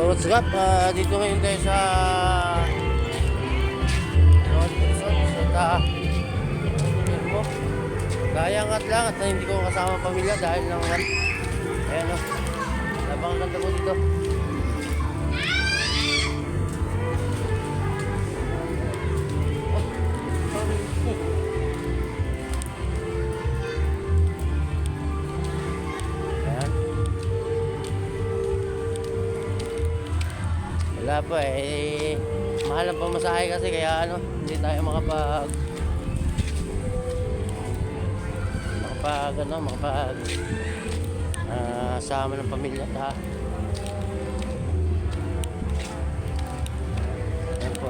what's up? Dito ngayon tayo sa mo. Kayangat lang at hindi ko kasama ang pamilya dahil lang ayan o. Labang ganda ko dito. Wala pa mahal ang pamasahe kasi kaya hindi tayo sama ng pamilya ayan po.